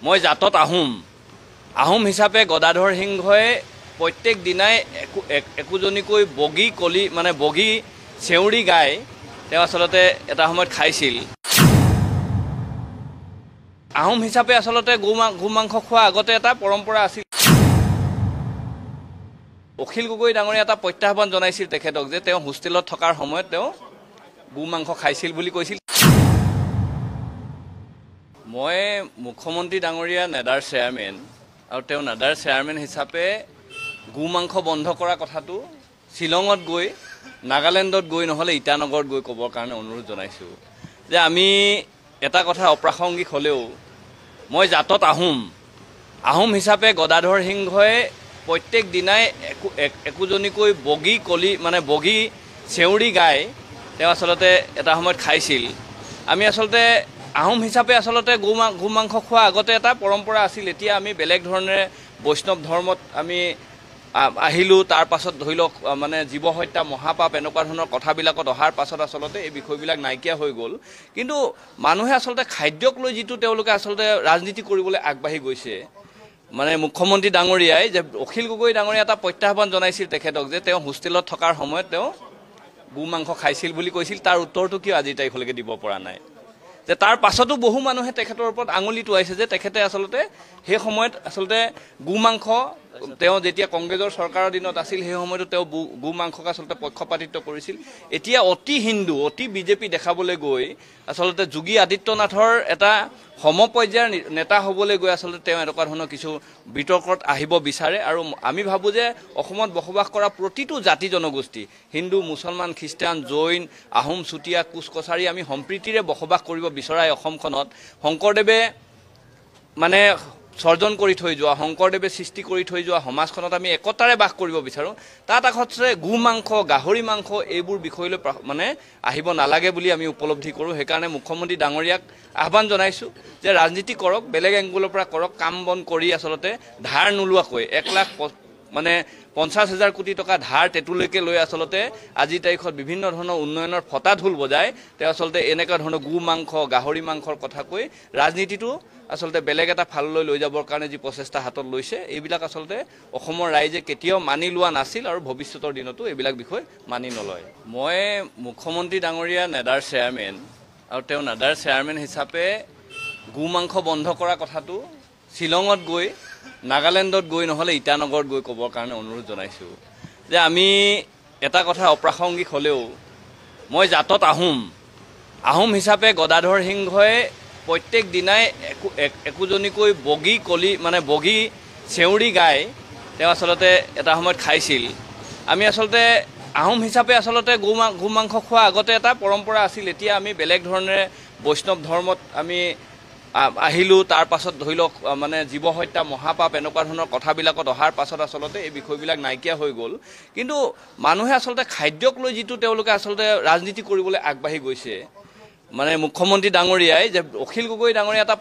মই জাতত আহোম হিচাপে গদাধৰ সিংহই প্ৰত্যেক দিনাই একোজনীকৈ বগী কলি মানে বগী চেউৰি গাই তেওঁ আচলতে এটা সময়ত খাইছিল। আহোম হিচাপে আচলতে গো মাংস খোৱা আগতে এটা পৰম্পৰা আছিল। অখিল গগৈ ডাঙৰীয়া এটা প্ৰত্যাহ্বান জনাইছিল তেখেতক যে তেওঁ হোষ্টেলত থকাৰ সময়ত তেওঁ গো মাংস খাইছিল বুলি কৈছিল। মই মুখ্যমন্ত্ৰী ডাঙৰীয়া নেডাৰ চেয়াৰমেন আৰু তেওঁ নেডাৰ চেয়াৰমেন হিচাপে গো মাংস বন্ধ কৰা কথাটো শ্বিলঙত গৈ নাগালেণ্ডত গৈ নহ'লে ইটানগৰত গৈ ক'বৰ কাৰণে অনুৰোধ জনাইছোঁ যে আমি এটা কথা অপ্ৰাসংগিক হ'লেও মই জাতত আহোম হিচাপে গদাধৰ সিংহই প্ৰত্যেক দিনাই একোজনীকৈ বগী কলি মানে বগী চেউৰি গাই তেওঁ আচলতে এটা সময়ত খাইছিল। আমি আচলতে আহোম হিচাপে আচলতে গো মাংস খোৱা আগতে এটা পৰম্পৰা আছিল। এতিয়া আমি বেলেগ ধৰণেৰে বৈষ্ণৱ ধৰ্মত আমি আহিলোঁ। তাৰ পাছত ধৰি লওক মানে জীৱ হত্যা মহাপাপ এনেকুৱা ধৰণৰ কথাবিলাকত অহাৰ পাছত আচলতে এই বিষয়বিলাক নাইকিয়া হৈ গ'ল। কিন্তু মানুহে আচলতে খাদ্যক লৈ যিটো তেওঁলোকে আচলতে ৰাজনীতি কৰিবলৈ আগবাঢ়ি গৈছে, মানে মুখ্যমন্ত্ৰী ডাঙৰীয়াই যে অখিল গগৈ ডাঙৰীয়া এটা প্ৰত্যাহ্বান জনাইছিল তেখেতক যে তেওঁ হোষ্টেলত থকাৰ সময়ত তেওঁ গো মাংস খাইছিল বুলি কৈছিল। তাৰ উত্তৰটো কিয় আজিৰ তাৰিখলৈকে দিব পৰা নাই? যে তাৰ পাছতো বহু মানুহে তেখেতৰ ওপৰত আঙুলি টুৱাইছে যে তেখেতে আচলতে সেই সময়ত আচলতে গো মাংস তেওঁ যেতিয়া কংগ্ৰেছৰ চৰকাৰৰ দিনত আছিল সেই সময়তো তেওঁ গো মাংসক আচলতে পক্ষপাতিত্ব কৰিছিল। এতিয়া অতি হিন্দু অতি বিজেপি দেখাবলৈ গৈ আচলতে যোগী আদিত্যনাথৰ এটা সমপৰ্যায়ৰ নেতা হ'বলৈ গৈ আচলতে তেওঁ এনেকুৱা ধৰণৰ কিছু বিতৰ্কত আহিব বিচাৰে। আৰু আমি ভাবোঁ যে অসমত বসবাস কৰা প্ৰতিটো জাতি জনগোষ্ঠী হিন্দু মুছলমান খ্ৰীষ্টান জৈন আহোম চুতীয়া কোচ কছাৰী আমি সম্প্ৰীতিৰে বসবাস কৰিব বিচৰা অসমখনত শংকৰদেৱে মানে সৰ্জন কৰি থৈ যোৱা শংকৰদেৱে সৃষ্টি কৰি থৈ যোৱা সমাজখনত আমি একতাৰে বাস কৰিব বিচাৰোঁ। তাত আচলতে গো মাংস গাহৰি মাংস এইবোৰ বিষয়লৈ মানে আহিব নালাগে বুলি আমি উপলব্ধি কৰোঁ। সেইকাৰণে মুখ্যমন্ত্ৰী ডাঙৰীয়াক আহ্বান জনাইছোঁ যে ৰাজনীতি কৰক, বেলেগ এংগুলৰ পৰা কৰক, কাম বন কৰি আচলতে ধাৰ নোলোৱাকৈ 1,50,000 কোটি টকা ধাৰ টেটুলৈকে লৈ আচলতে আজিৰ তাৰিখত বিভিন্ন ধৰণৰ উন্নয়নৰ ফটা ঢোল বজাই তেওঁ আচলতে এনেকুৱা ধৰণৰ গো মাংস গাহৰি মাংসৰ কথা কৈ ৰাজনীতিটো আচলতে বেলেগ এটা ফাললৈ লৈ যাবৰ কাৰণে যি প্ৰচেষ্টা হাতত লৈছে এইবিলাক আচলতে অসমৰ ৰাইজে কেতিয়াও মানি লোৱা নাছিল আৰু ভৱিষ্যতৰ দিনতো এইবিলাক বিষয় মানি নলয়। মই মুখ্যমন্ত্ৰী ডাঙৰীয়া নেডাৰ চেয়াৰমেন আৰু তেওঁ নেডাৰ চেয়াৰমেন হিচাপে গো মাংস বন্ধ কৰা কথাটো শ্বিলঙত গৈ নাগালেণ্ডত গৈ নহ'লে ইটানগৰত গৈ ক'বৰ কাৰণে অনুৰোধ জনাইছোঁ যে আমি এটা কথা অপ্ৰাসংগিক হ'লেও মই জাতত আহোম হিচাপে গদাধৰ সিংহই প্ৰত্যেক দিনাই একোজনীকৈ বগী কলি মানে বগী চেউৰি গাই তেওঁ আচলতে এটা সময়ত খাইছিল। আমি আচলতে আহোম হিচাপে আচলতে গো মাংস খোৱা আগতে এটা পৰম্পৰা আছিল। এতিয়া আমি বেলেগ ধৰণেৰে বৈষ্ণৱ ধৰ্মত আমি আহিলোঁ। তাৰ পাছত ধৰি লওক মানে জীৱ হত্যা মহাপাপ এনেকুৱা ধৰণৰ কথাবিলাকত অহাৰ পাছত আচলতে এই বিষয়বিলাক নাইকিয়া হৈ গ'ল। কিন্তু মানুহে আচলতে খাদ্যক লৈ যিটো তেওঁলোকে আচলতে ৰাজনীতি কৰিবলৈ আগবাঢ়ি গৈছে, মানে মুখ্যমন্ত্ৰী ডাঙৰীয়াই যে অখিল গগৈ ডাঙৰীয়া এটা